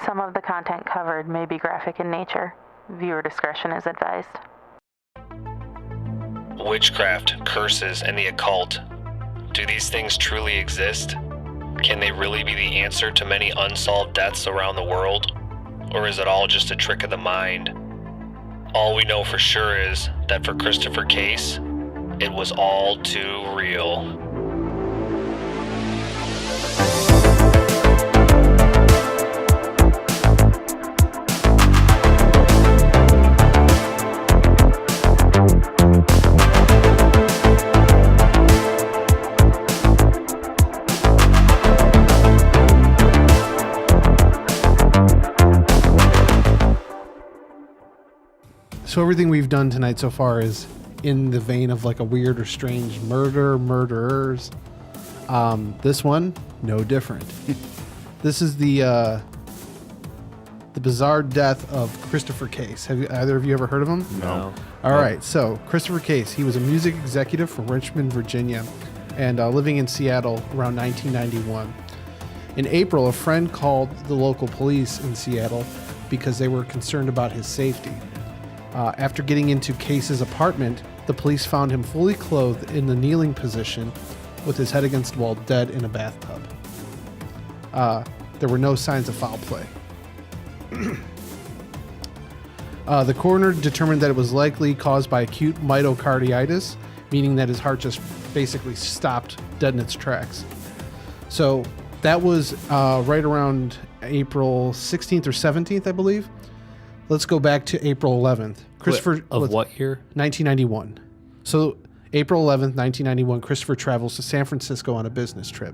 Some of the content covered may be graphic in nature. Viewer discretion is advised. Witchcraft, curses, and the occult. Do these things truly exist? Can they really be the answer to many unsolved deaths around the world? Or is it all just a trick of the mind? All we know for sure is that for Christopher Case, it was all too real. So everything we've done tonight so far is in the vein of like a weird or strange murderers. This one, no different. This is the bizarre death of Christopher Case. Have either of you ever heard of him? No. All right. So Christopher Case, he was a music executive from Richmond, Virginia, and living in Seattle around 1991. In April, a friend called the local police in Seattle because they were concerned about his safety. After getting into Case's apartment, the police found him fully clothed in the kneeling position with his head against the wall, dead in a bathtub. There were no signs of foul play. The coroner determined that it was likely caused by acute myocarditis, meaning that his heart just basically stopped dead in its tracks. So that was right around April 16th or 17th, I believe. Let's go back to April 11th. Christopher Of what year? 1991. So April 11th, 1991, Christopher travels to San Francisco on a business trip.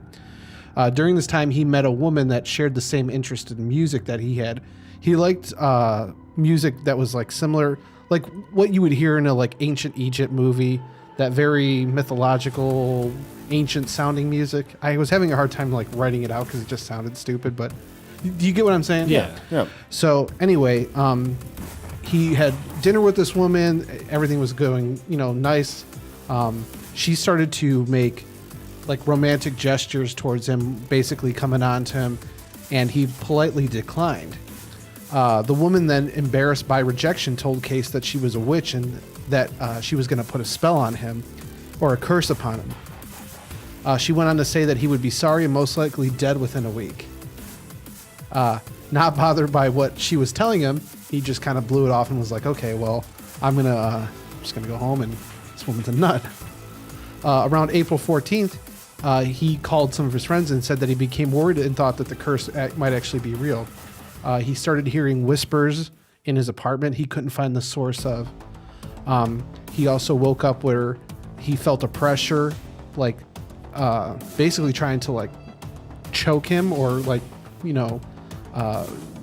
During this time, he met a woman that shared the same interest in music that he had. He liked music that was like similar, like what you would hear in a like ancient Egypt movie, that very mythological, ancient sounding music. I was having a hard time like writing it out because it just sounded stupid, but do you get what I'm saying? Yeah. So anyway, he had dinner with this woman. Everything was going, nice. She started to make like romantic gestures towards him, basically coming on to him, and he politely declined. The woman then, embarrassed by rejection, told Case that she was a witch and that she was going to put a spell on him or a curse upon him. She went on to say that he would be sorry and most likely dead within a week. Not bothered by what she was telling him, he just kind of blew it off and was like, okay, well, I'm just gonna go home, and this woman's a nut. Around April 14th, he called some of his friends and said that he became worried and thought that the curse might actually be real. He started hearing whispers in his apartment he couldn't find the source of. He also woke up where he felt a pressure, like basically trying to like choke him or like,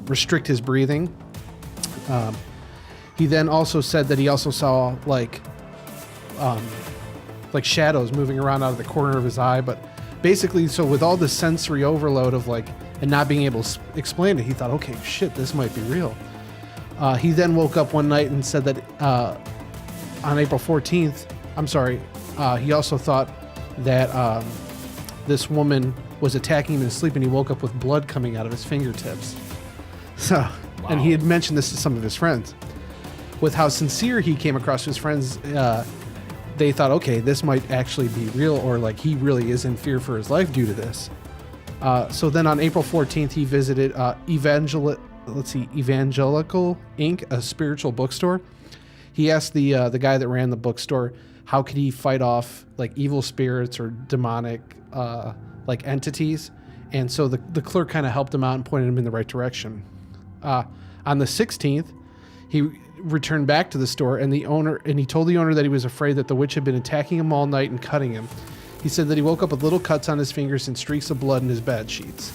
restrict his breathing. He then also said that he also saw like shadows moving around out of the corner of his eye. But basically, so with all the sensory overload of like, and not being able to explain it, he thought, okay, shit, this might be real. He then woke up one night and said that on April 14th, he also thought that this woman was attacking him in his sleep, and he woke up with blood coming out of his fingertips. So, wow. And he had mentioned this to some of his friends. With how sincere he came across to his friends, they thought, okay, this might actually be real, or like he really is in fear for his life due to this. So then on April 14th, he visited Evangelical Inc., a spiritual bookstore. He asked the guy that ran the bookstore, how could he fight off like evil spirits or demonic like entities, and so the clerk kind of helped him out and pointed him in the right direction. On the 16th, he returned back to the store, and he told the owner that he was afraid that the witch had been attacking him all night and cutting him. He said that he woke up with little cuts on his fingers and streaks of blood in his bed sheets.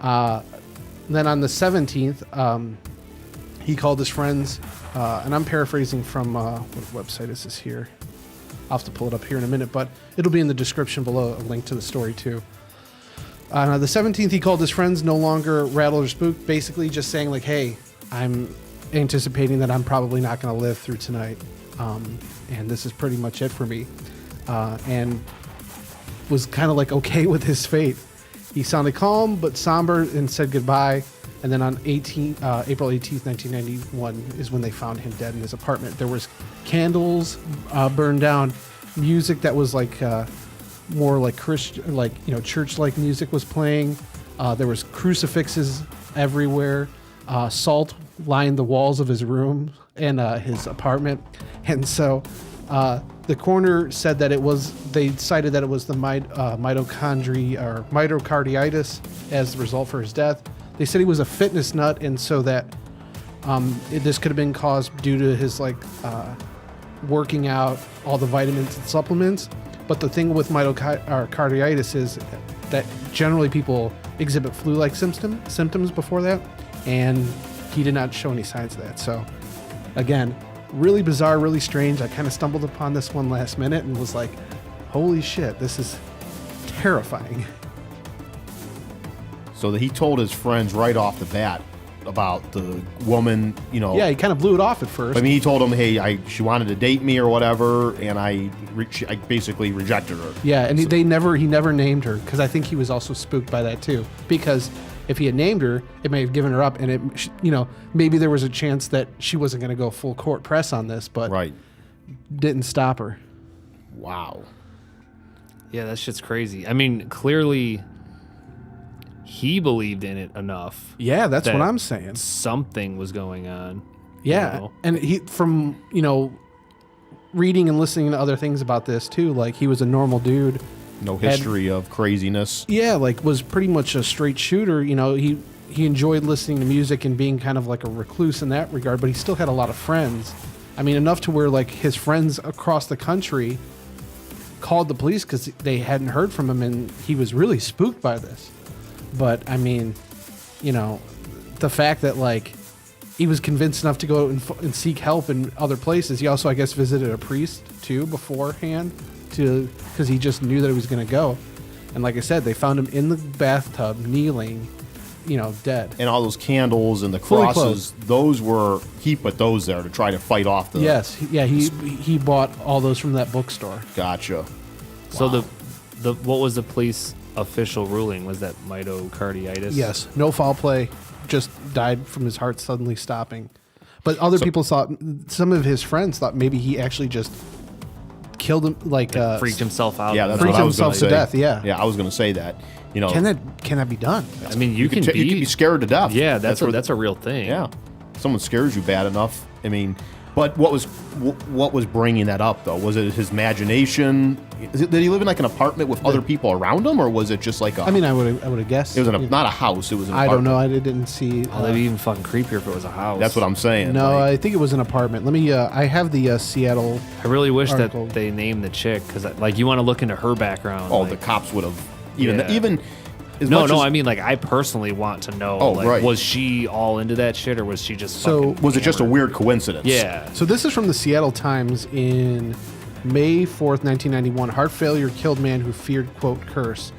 Then on the 17th, he called his friends, and I'm paraphrasing from what website is this here? I'll have to pull it up here in a minute, but it'll be in the description below, a link to the story too. On the 17th, he called his friends, no longer rattled or spooked, basically just saying like, hey, I'm anticipating that I'm probably not going to live through tonight, and this is pretty much it for me, and was kind of like okay with his fate. He sounded calm but somber and said goodbye. And then on April 18th, 1991 is when they found him dead in his apartment. There was candles burned down, music that was like more like Christian, like, you know, church-like music was playing. There was crucifixes everywhere. Salt lined the walls of his room and his apartment. And so the coroner said that they cited that it was the myocarditis as the result for his death. They said he was a fitness nut, and so that this could have been caused due to his working out, all the vitamins and supplements. But the thing with myocarditis is that generally people exhibit flu-like symptoms before that, and he did not show any signs of that. So, again, really bizarre, really strange. I kind of stumbled upon this one last minute and was like, holy shit, this is terrifying. So that he told his friends right off the bat about the woman, you know. Yeah, he kind of blew it off at first. I mean, he told them, hey, she wanted to date me or whatever, and I basically rejected her. Yeah, and he never named her, because I think he was also spooked by that too. Because if he had named her, it may have given her up, and it, you know, maybe there was a chance that she wasn't going to go full court press on this, but right, didn't stop her. Wow. Yeah, that shit's crazy. I mean, clearly he believed in it enough. Yeah, that's that what I'm saying. Something was going on. Yeah, you know? and he, from, you know, reading and listening to other things about this too, like he was a normal dude. No history of craziness. Yeah, like was pretty much a straight shooter. You know, he enjoyed listening to music and being kind of like a recluse in that regard, but he still had a lot of friends. I mean, enough to where like his friends across the country called the police because they hadn't heard from him, and he was really spooked by this. But I mean, you know, the fact that like he was convinced enough to go and seek help in other places. He also, I guess, visited a priest too beforehand because he just knew that he was going to go. And like I said, they found him in the bathtub, kneeling, you know, dead. And all those candles and the Fully crosses, clothed. he put those there to try to fight off the... Yes, yeah, he bought all those from that bookstore. Gotcha. So the what was the police official ruling? Was that myocarditis? Yes, no foul play, just died from his heart suddenly stopping. But other people thought, some of his friends thought maybe he actually just killed him, like freaked himself out. Yeah, that's freaked what I was going himself to to say. death. Yeah, Yeah, I was going to say that. You know, can that be done? I mean, you can you can be scared to death. Yeah, that's where- a real thing. Yeah, someone scares you bad enough. I mean, but what was bringing that up though? Was it his imagination? Did he live in like an apartment with other people around him, or was it just like a? I mean, I would have guessed. it was not a house. It was an I apartment. don't know. I didn't see. Oh, that'd be even fucking creepier if it was a house. That's what I'm saying. No, like, I think it was an apartment. Let me. I have the Seattle. I really wish article. that they named the chick, because like you want to look into her background. oh, like, the cops would have even Yeah. as No, much no. as- I mean, like, I personally want to know. Oh, like, right. Was she all into that shit, or was she just? So- fucking was it just a hammered? weird coincidence? Yeah. So this is from the Seattle Times in May 4th, 1991. Heart failure killed man who feared, quote, curse.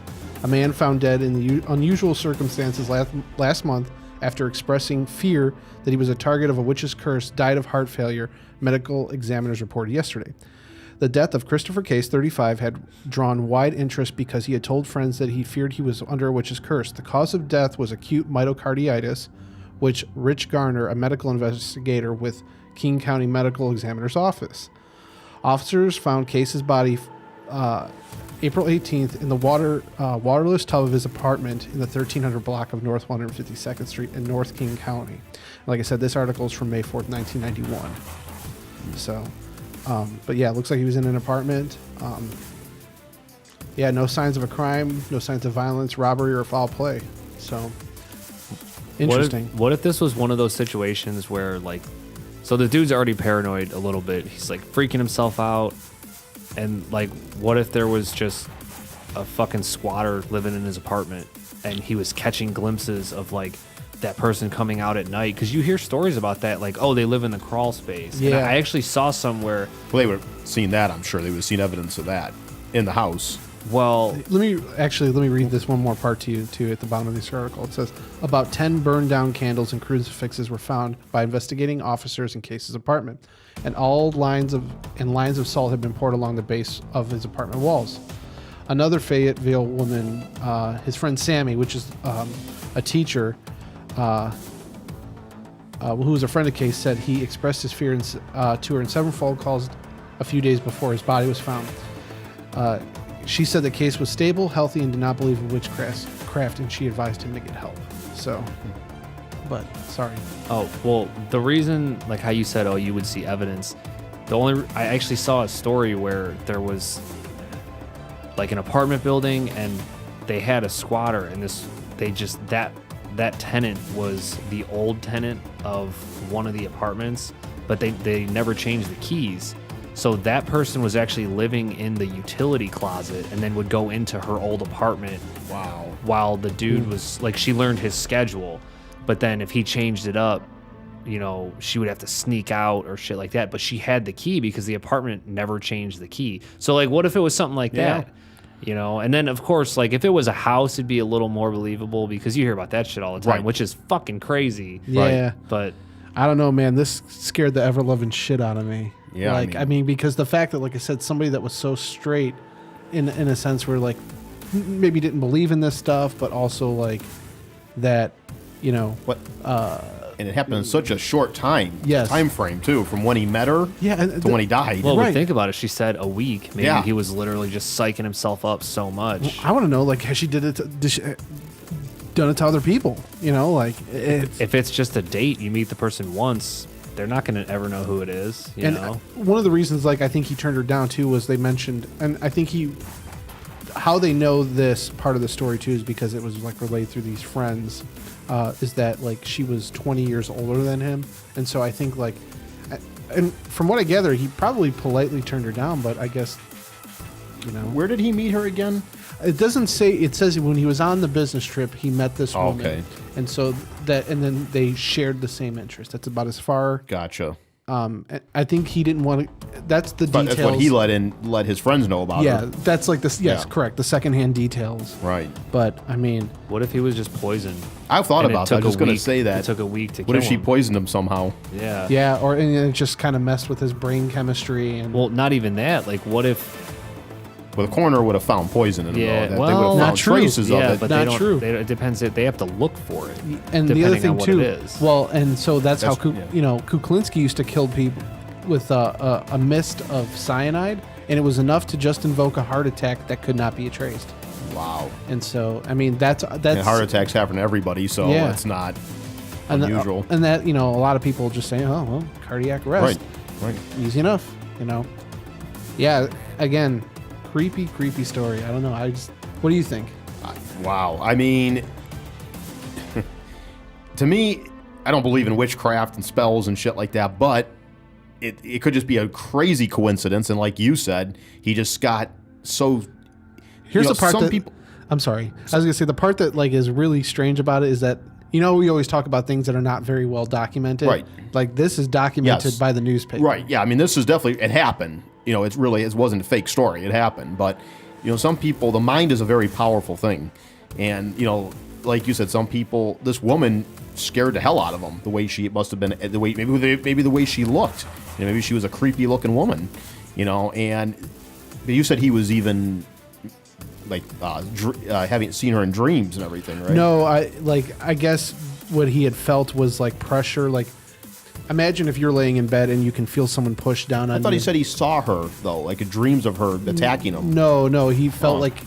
A man found dead in the unusual circumstances last month after expressing fear that he was a target of a witch's curse died of heart failure, medical examiners reported yesterday. The death of Christopher Case, 35, had drawn wide interest because he had told friends that he feared he was under a witch's curse. The cause of death was acute myocarditis, which Rich Garner, a medical investigator with King County Medical Examiner's Office. Officers found Case's body April 18th in the waterless tub of his apartment in the 1300 block of North 152nd Street in North King County. Like I said, this article is from May 4th, 1991. So, but yeah, it looks like he was in an apartment. Yeah, no signs of a crime, no signs of violence, robbery, or foul play. So, interesting. What if this was one of those situations where, like, so the dude's already paranoid a little bit. He's like freaking himself out. And like, what if there was just a fucking squatter living in his apartment and he was catching glimpses of like that person coming out at night? Because you hear stories about that, like, oh, they live in the crawl space. Yeah. And I actually saw somewhere. Well, they would have seen that. I'm sure they would have seen evidence of that in the house. Well, Let me read this one more part to you too at the bottom of this article. It says about 10 burned down candles and crucifixes were found by investigating officers in Case's apartment, and lines of salt had been poured along the base of his apartment walls. Another Fayetteville woman, his friend Sammy, which is a teacher, who was a friend of the case, said he expressed his fear to her in several phone calls a few days before his body was found. She said the case was stable, healthy, and did not believe in witchcraft, and she advised him to get help. So, but sorry. Oh, well, the reason, like how you said, oh, you would see evidence. I actually saw a story where there was like an apartment building and they had a squatter, and that tenant was the old tenant of one of the apartments, but they never changed the keys. So that person was actually living in the utility closet and then would go into her old apartment. Wow. While the dude was like, she learned his schedule, but then if he changed it up, you know, she would have to sneak out or shit like that. But she had the key because the apartment never changed the key. So like, what if it was something like that? You know, and then of course, like if it was a house, it'd be a little more believable because you hear about that shit all the time, Right. which is fucking crazy. Yeah. Right? But I don't know, man. This scared the ever-loving shit out of me. Yeah, Like, I mean, because the fact that, like I said, somebody that was so straight in a sense where, like, maybe didn't believe in this stuff, but also, like, that, you know. What? And it happened in such a short time. Yes. Time frame, too, from when he met her and to when he died. well, Right. but think about it. She said a week. Maybe he was literally just psyching himself up so much. I want to know, like, has she done it to other people? You know, like, If it's just a date, you meet the person once, they're not going to ever know who it is, you know? One of the reasons, like, I think he turned her down too was they mentioned, and I think how they know this part of the story too is because it was like relayed through these friends, is that like she was 20 years older than him, and so I think like, and from what I gather, he probably politely turned her down, but I guess, you know, Where did he meet her again? it doesn't say. It says when he was on the business trip, he met this woman, Okay. and so and then they shared the same interest. That's about as far. Gotcha. I think he didn't want to. That's the But details. that's what he let his friends know about Yeah, her. that's like this. Yes, Yeah. correct. The secondhand details. Right. But I mean, What if he was just poisoned? I've thought And it about that. I took was a going to week- say that. It took a week to What if kill she him. poisoned him somehow? Yeah. yeah, or and it just kind of messed with his brain chemistry and. Well, not even that. Like, what if... Well, the coroner would have found poison in him. Yeah, Though. They well, would have Not found true. traces Yeah, of it. but Not they don't... true. It depends. They have to look for it. And the other depending thing on what too. it is. Well, and so that's how That's- yeah. Kuklinski used to kill people with a mist of cyanide, and it was enough to just invoke a heart attack that could not be traced. Wow. And so, I mean, that's And heart attacks happen to everybody, so Yeah. it's not and unusual. and that, a lot of people just say, oh well, cardiac arrest. Right. Easy enough, Yeah, again, creepy story. I don't know. What do you think? Wow. I mean, to me, I don't believe in witchcraft and spells and shit like that, but it could just be a crazy coincidence. And like you said, he just got so. Here's the part some that people. I'm sorry. I was gonna say the part that like is really strange about it is that we always talk about things that are not very well documented. Right. Like this is documented Yes. by the newspaper. Right. Yeah. I mean, this is definitely it happened. It wasn't a fake story. It happened, but some people, the mind is a very powerful thing, and like you said, some people, this woman scared the hell out of them. The way she must have been, maybe the way she looked. Maybe she was a creepy looking woman, And but you said he was even like having seen her in dreams and everything, right? No, I guess what he had felt was like pressure. Like, imagine if you're laying in bed and you can feel someone push down on you. I thought he said he saw her though, like dreams of her attacking him. No, he felt like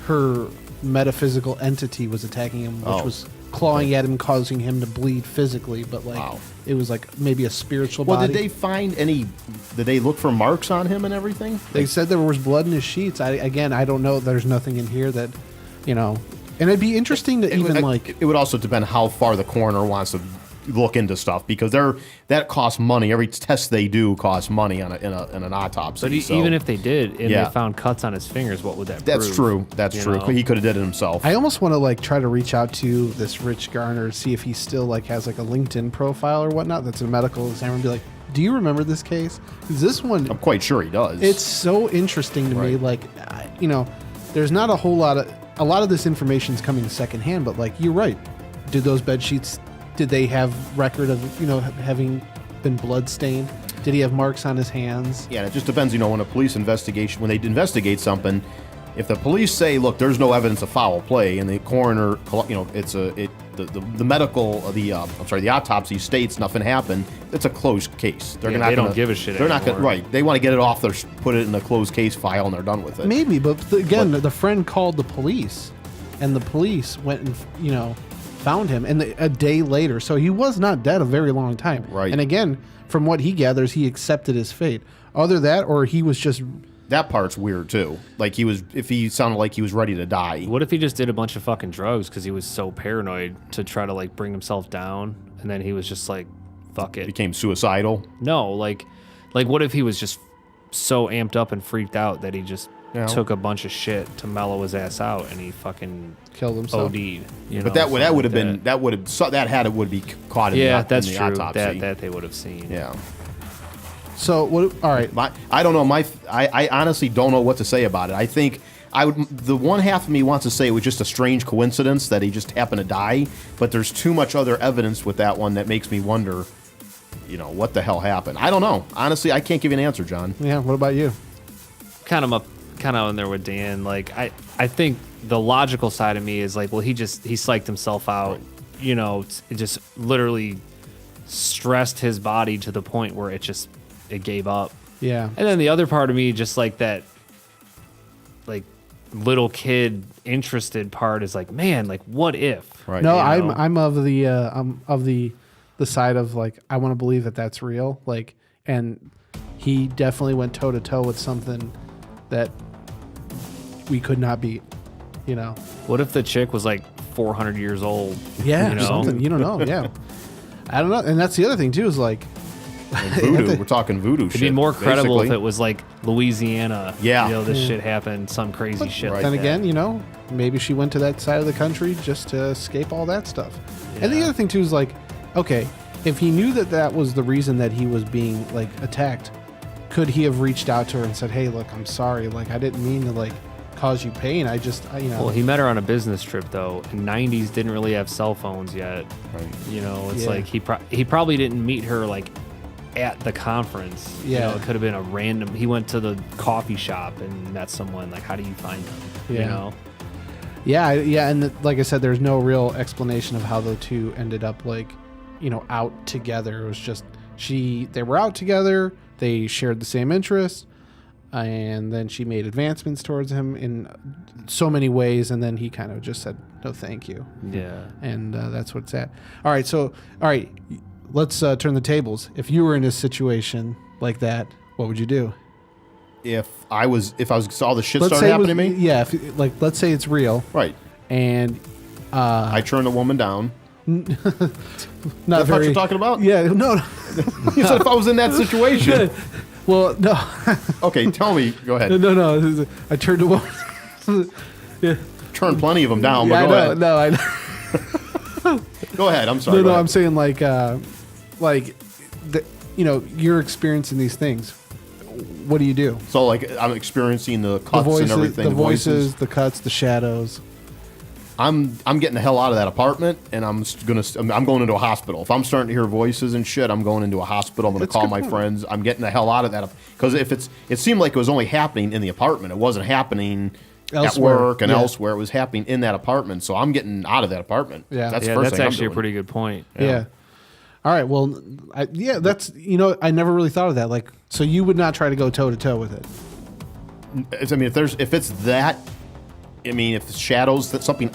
her metaphysical entity was attacking him, which was clawing at him, causing him to bleed physically. But like, it was like maybe a spiritual Well, body. did they find any? Did they look for marks on him and everything? They said there was blood in his sheets. I don't know. There's nothing in here that, and it'd be interesting to It would also depend how far the coroner wants to look into stuff because that costs money. Every test they do costs money in an autopsy. But so even if they did, and Yeah. they found cuts on his fingers, what would that that's prove? true. That's You true. know? He could have did it himself. I almost want to like try to reach out to this Rich Garner, see if he still like has like a LinkedIn profile or whatnot that's a medical examiner, and be like, do you remember this case? 'Cause this one, I'm quite sure he does. it's so interesting to me. Right. Like, there's not a whole lot of this information's coming secondhand, but like you're right. Did those bed sheets? Did they have record of having been blood stained? Did he have marks on his hands? Yeah, it just depends. When a police investigation, when they investigate something, if the police say, "Look, there's no evidence of foul play," and the coroner, the the medical, the autopsy states nothing happened. It's a closed case. They don't give a shit They're not anymore. gonna, right. They want to get it off their, put it in a closed case file, and they're done with it. Maybe, but the friend called the police, and the police went and found him, and a day later, so he was not dead a very long time. Right. And again, from what he gathers, he accepted his fate. Either that, or he was just. That part's weird too. Like if he sounded like he was ready to die. What if he just did a bunch of fucking drugs because he was so paranoid to try to like bring himself down, and then he was just like, fuck it. Became suicidal. No, like what if he was just so amped up and freaked out that he just took a bunch of shit to mellow his ass out, and he fucking killed himself. OD'd. But that would have been would be caught in that's the true. Autopsy. That they would have seen. Yeah. So what? All right. I don't know. I honestly don't know what to say about it. I think the one half of me wants to say it was just a strange coincidence that he just happened to die, but there's too much other evidence with that one that makes me wonder, what the hell happened. I don't know. Honestly, I can't give you an answer, John. Yeah. What about you? Kind of in there with Dan. Like I think the logical side of me is like, well, he psyched himself out. Right. It just literally stressed his body to the point where it gave up. Yeah. And then the other part of me, just like that, like little kid interested part is like, man, like what if? Right. No, I'm of the side of like I want to believe that that's real. Like, and he definitely went toe to toe with something that we could not beat. What if the chick was like 400 years old? Yeah, something you don't know. Yeah, I don't know. And that's the other thing too is like. Voodoo. We're talking voodoo shit. It'd be more credible basically. if it was like Louisiana. Yeah. This shit happened, some crazy shit. right. Like Then that. again, maybe she went to that side of the country just to escape all that stuff. And the Yeah. other thing too is like, okay, if he knew that was the reason that he was being like attacked, could he have reached out to her and said, "Hey, look, I'm sorry. Like, I didn't mean to like cause you pain. I just, Well, he met her on a business trip though. In '90s, didn't really have cell phones yet. Right. It's Yeah. like he probably didn't meet her like at the conference. Yeah. It could have been a random. He went to the coffee shop and met someone. Like, how do you find them? Yeah. Yeah, and like I said, there's no real explanation of how the two ended up like, out together. It was just they were out together. They shared the same interests, and then she made advancements towards him in so many ways, and then he kind of just said no, thank you. Yeah. And that's what it's at. All right, let's turn the tables. If you were in a situation like that, what would you do? If I saw the shit Let's start say it happening was- to me, Yeah, let's say it's real, right? and I turn the woman down. not That's very. what you're talking about? Yeah, no. You said if I was in that situation. Well, no, Okay, tell me. Go ahead. no. I turned to one. Yeah, Turn plenty of them down, yeah, but I go know. ahead. No, I. Go ahead. I'm sorry. No, Go no. ahead. I'm saying you're experiencing these things. What do you do? So like I'm experiencing the cuts The voices, and everything. the voices, the cuts, the shadows. I'm getting the hell out of that apartment, and I'm going into a hospital. If I'm starting to hear voices and shit, I'm going into a hospital. I'm going to That's a call good my point. friends. I'm getting the hell out of that because it seemed like it was only happening in the apartment. It wasn't happening Elsewhere. at work and Yeah. elsewhere. It was happening in that apartment. So I'm getting out of that apartment. Yeah. that's the Yeah, first that's thing actually I'm a doing. pretty good point. Yeah. All right. Well, that's I never really thought of that. Like, so you would not try to go toe to toe with it. I mean, if it's that. I mean, if it's shadows, that's something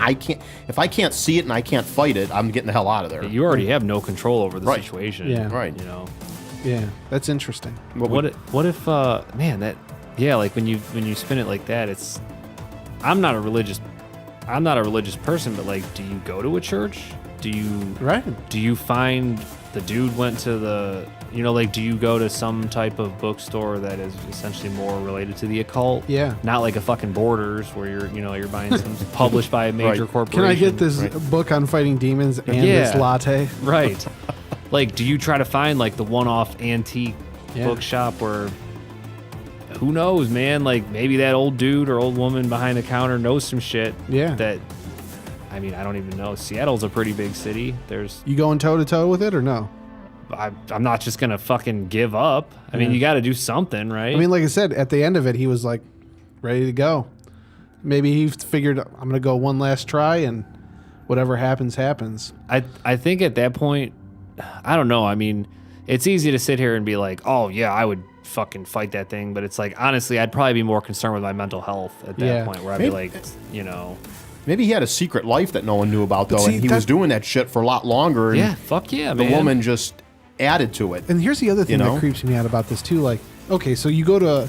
if I can't see it and I can't fight it, I'm getting the hell out of there. You already have no control over the Right. situation. Yeah. Right. Yeah, that's interesting. What if man, that like when you spin it like that, it's I'm not a religious person, but like, do you go to a church? Do you find the dude went to the do you go to some type of bookstore that is essentially more related to the occult? Yeah. Not like a fucking Borders where you're buying some published by a major Right. corporation. Can I get this book on fighting demons and this Yeah. latte? Right. Like, do you try to find like the one-off antique Yeah. bookshop where who knows, man? Like maybe that old dude or old woman behind the counter knows some shit. Yeah. That I mean, I don't even know. Seattle's a pretty big city. You going toe to toe with it or no? I'm not just gonna fucking give up. I mean, you got to do something, right? I mean, like I said, at the end of it, he was like ready to go. Maybe he figured I'm gonna go one last try, and whatever happens, happens. I think at that point, I don't know. I mean, it's easy to sit here and be like, oh yeah, I would fucking fight that thing. But it's like, honestly, I'd probably be more concerned with my mental health at that point, where I'd be like, you know. Maybe he had a secret life that no one knew about, though, see, and he was doing that shit for a lot longer. And Yeah, fuck yeah, the man. woman just added to it. And here's the other thing You know? that creeps me out about this too. Like, okay, so you go to,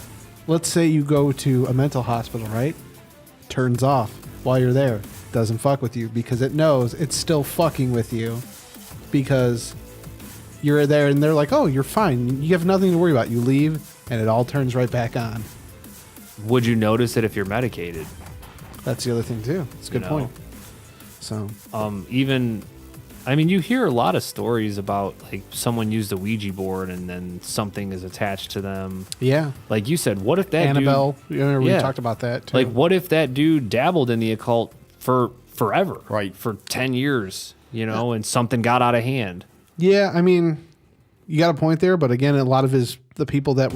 let's say you go to a mental hospital, right? Turns off while you're there. Doesn't fuck with you because it knows it's still fucking with you because you're there and they're like, oh, you're fine. You have nothing to worry about. You leave and it all turns right back on. Would you notice it if you're medicated? That's the other thing too. It's a good know? point. So, Even, I mean, you hear a lot of stories about like someone used a Ouija board and then something is attached to them. yeah. Like you said, what if that Annabelle, dude, we Yeah. talked about that too. like what if that dude dabbled in the occult for forever, Right. for 10 years, you know, and something got out of hand. Yeah, I mean, you got a point there, but again, a lot of the people that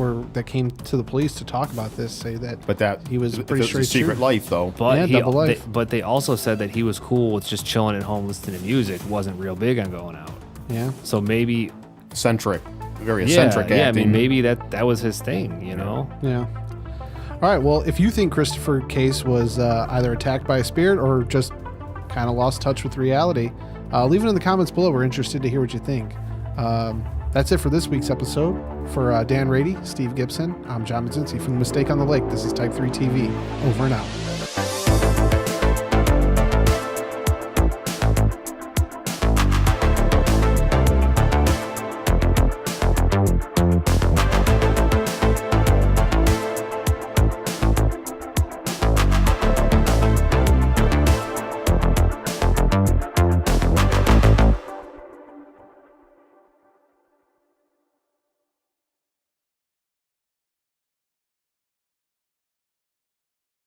came to the police to talk about this say that But that he was if pretty it's straight a secret shooter. life, though. But Yeah, double life. but they also said that he was cool with just chilling at home listening to music, wasn't real big on going out. Yeah. So maybe Eccentric, very yeah, eccentric I acting. mean maybe that was his thing, you know. Yeah. All right. Well, if you think Christopher Case was either attacked by a spirit or just kind of lost touch with reality, leave it in the comments below. We're interested to hear what you think. That's it for this week's episode. For Dan Rady, Steve Gibson, I'm John Mazinski from The Mistake on the Lake. This is Type 3 TV. Over and out.